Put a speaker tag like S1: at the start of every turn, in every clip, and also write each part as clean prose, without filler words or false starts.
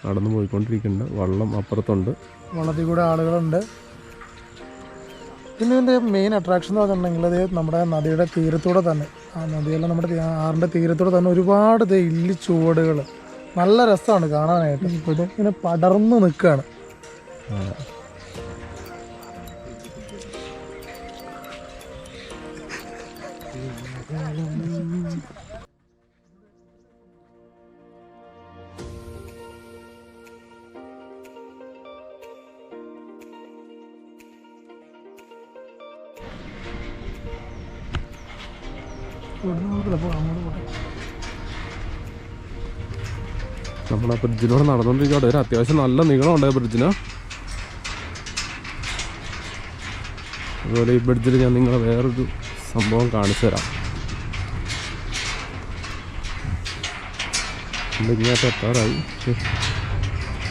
S1: നടന്നു പോയിക്കൊണ്ടിരിക്കുന്നുണ്ട്. വള്ളം അപ്പുറത്തുണ്ട്,
S2: വള്ളത്തിൽ കൂടെ ആളുകളുണ്ട്. പിന്നെ ഇതിൻ്റെ മെയിൻ അട്രാക്ഷൻ എന്ന് പറഞ്ഞിട്ടുണ്ടെങ്കിൽ അത് നമ്മുടെ നദിയുടെ തീരത്തൂടെ തന്നെ, ആ നദിയെല്ലാം നമ്മുടെ ആറിൻ്റെ തീരത്തൂടെ തന്നെ ഒരുപാട് ഇല്ലിച്ചുവടുകൾ, നല്ല രസമാണ് കാണാനായിട്ട്. ഇപ്പോൾ ഇത് ഇങ്ങനെ പടർന്ന് നിൽക്കുകയാണ്.
S1: നമ്മുടെ ബ്രിഡ്ജിലൂടെ നടന്നുകൊണ്ടിരിക്കട്ടെ. ഒരു അത്യാവശ്യം നല്ല നീളമുണ്ട് ബ്രിഡ്ജിന്. അതുപോലെ ഈ ബ്രിഡ്ജിൽ ഞാൻ നിങ്ങളെ വേറൊരു സംഭവം കാണിച്ചു തരാം. ഇങ്ങോട്ട് എത്താറായി.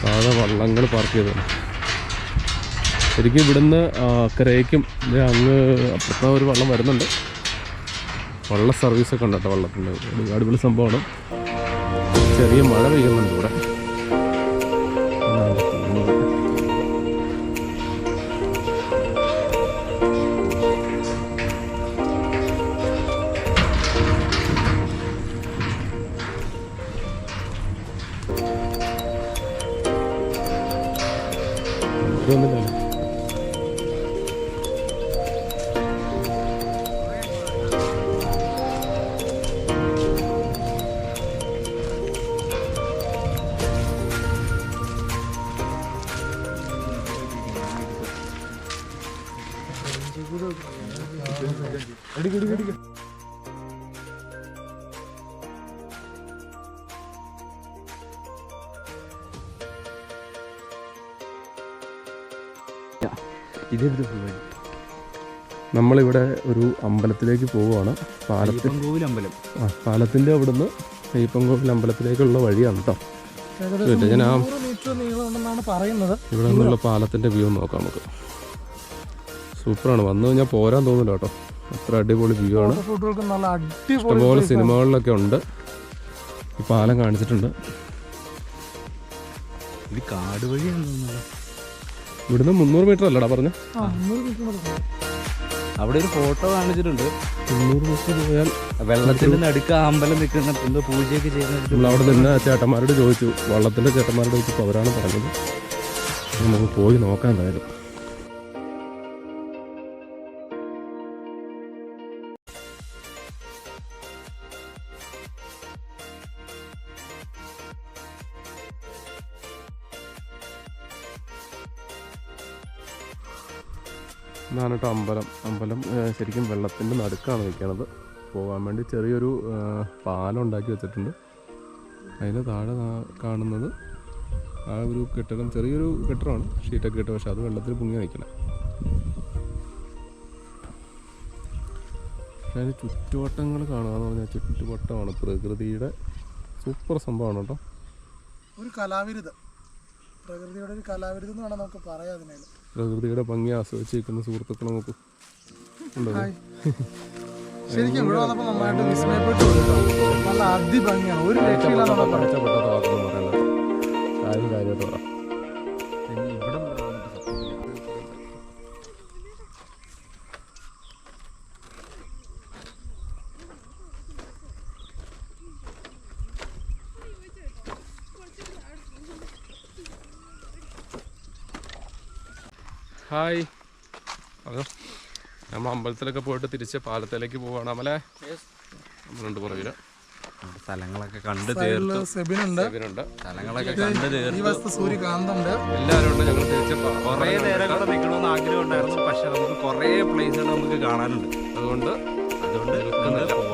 S1: താഴെ വള്ളങ്ങൾ പാർക്ക് ചെയ്തതാണ്. ശരിക്കും ഇവിടുന്ന് അക്കരയ്ക്കും അങ്ങ് അപ്പുറത്തെ ഒരു വള്ളം വരുന്നുണ്ട്. വള്ള സർവീസൊക്കെ ഉണ്ട് കേട്ടോ. വള്ളത്തിൻ്റെ അടിപൊളി സംഭവമാണ്. ചെറിയ മഴ പെയ്യുന്നുണ്ട് ഇവിടെ. ഇതൊന്നുമില്ല. നമ്മളിവിടെ ഒരു അമ്പലത്തിലേക്ക് പോവുകയാണ്. പാലത്തിൻ്റെ അവിടുന്ന് അയ്യപ്പൻകോവിൽ അമ്പലത്തിലേക്കുള്ള വഴിയാണ് കേട്ടോ. ഞാൻ ഇവിടെ നിന്നുള്ള പാലത്തിൻ്റെ വ്യൂ നോക്കാം നമുക്ക്. സൂപ്പറാണ്. വന്നു കഴിഞ്ഞാൽ പോരാൻ തോന്നില്ല കേട്ടോ. അത്ര അടിപൊളി വ്യൂ ആണ്. ഇഷ്ടംപോലെ സിനിമകളിലൊക്കെ ഉണ്ട്. ഈ പാലം കാണിച്ചിട്ടുണ്ട്.
S3: ഇത് കാട് വഴിയാണ്.
S1: ഇവിടുന്ന് 300 മീറ്റർ അല്ലടാ പറഞ്ഞു.
S3: അവിടെ ഒരു ഫോട്ടോ കാണിച്ചിട്ടുണ്ട്.
S1: 300 മീറ്റർ പോയാൽ
S3: വെള്ളത്തിന്റെ നടുക്ക് അമ്പലം നിൽക്കുന്ന എന്തോ പൂജയൊക്കെ ചെയ്യുന്നത്.
S1: നമ്മൾ അവിടെ നിന്ന് ചേട്ടന്മാരോട് ചോദിച്ചു, വള്ളത്തിൻ്റെ ചേട്ടന്മാരോട് ചോദിച്ചപ്പോൾ അവരാണ് പറഞ്ഞത്. നമുക്ക് പോയി നോക്കാൻ എന്തായാലും. ഇതാണ് കേട്ടോ അമ്പലം. ശരിക്കും വെള്ളത്തിൻ്റെ നടുക്കാണ് നിൽക്കുന്നത്. പോകാൻ വേണ്ടി ചെറിയൊരു പാലം ഉണ്ടാക്കി വെച്ചിട്ടുണ്ട്. അതിന് താഴെ കാണുന്നത് ആ ഒരു കെട്ടിടം, ചെറിയൊരു കെട്ടിടമാണ്, ഷീറ്റൊക്കെ ഇട്ട്. പക്ഷെ അത് വെള്ളത്തിൽ പൊങ്ങി നിൽക്കണം. പക്ഷെ അതിന് ചുറ്റുവട്ടങ്ങൾ കാണുക എന്ന് പറഞ്ഞാൽ ചുറ്റുവട്ടമാണ്. പ്രകൃതിയുടെ സൂപ്പർ സംഭവമാണ് കേട്ടോ.
S2: ഒരു കലാവിരുദ്ധം, പ്രകൃതിയുടെ ഒരു കലാവിരുദ്ധം എന്ന് വേണം നമുക്ക് പറയാം. അതിനാലും
S1: പ്രകൃതിയുടെ ഭംഗി ആസ്വദിച്ചിരിക്കുന്ന സുഹൃത്തുക്കൾ നമുക്ക് ഉണ്ടോ?
S2: ശരിക്കും ഇവിടെ വന്നപ്പോൾ നന്നായിട്ട് വിസ്മയപ്പെട്ടു. നല്ല അതിഭംഗിയാണ്. ഒരു രക്ഷയില്ല.
S1: മെച്ചപ്പെട്ട വാക്കെന്ന് പറയുന്നത് കാര്യമായിട്ട് പറയാം. ഹായ്, പറഞ്ഞോ. നമ്മൾ അമ്പലത്തിലൊക്കെ പോയിട്ട് തിരിച്ച് പാലത്തിലേക്ക് പോവാണ്. അമലേ നമ്മളുണ്ട് പുറകില്.
S3: സ്ഥലങ്ങളൊക്കെ കണ്ട് തീർത്തു. സ്ഥലങ്ങളൊക്കെ കണ്ട് തീർത്തു.
S2: സൂര്യകാന്തുണ്ട്.
S1: എല്ലാവരും ഉണ്ട്. ഞങ്ങൾ തിരിച്ച്
S3: കുറേ നേരം കൂടെ നിൽക്കണമെന്ന് ആഗ്രഹം ഉണ്ടായിരുന്നു. പക്ഷെ നമുക്ക് കുറേ പ്ലേസുകൾ നമുക്ക് കാണാനുണ്ട്.
S1: അതുകൊണ്ട്
S3: നിൽക്കുന്നില്ല.